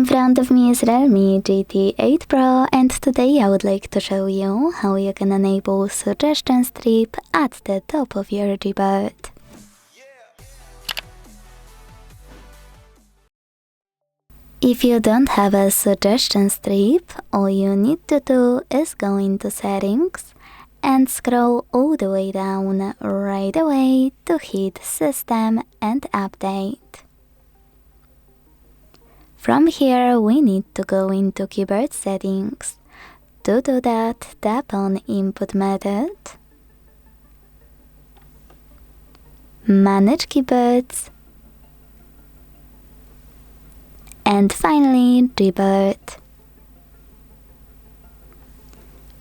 front of me is REALME GT8 Pro, and today I would like to show you how you can enable Suggestion Strip at the top of your Gboard. If you don't have a Suggestion Strip, all you need to do is go into Settings and scroll all the way down right away to hit System and Update. From here we need to go into Keyboard Settings. To do that, tap on Input Method, Manage Keyboards, and finally Gboard.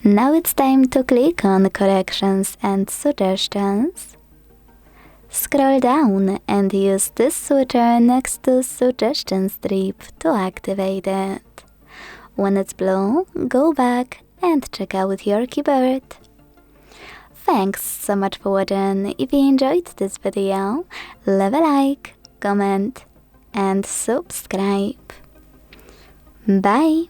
Now it's time to click on Corrections and Suggestions. Scroll down and use this switcher next to Suggestion Strip to activate it. When it's blue, go back and check out your keyboard. Thanks so much for watching. If you enjoyed this video, leave a like, comment and subscribe. Bye!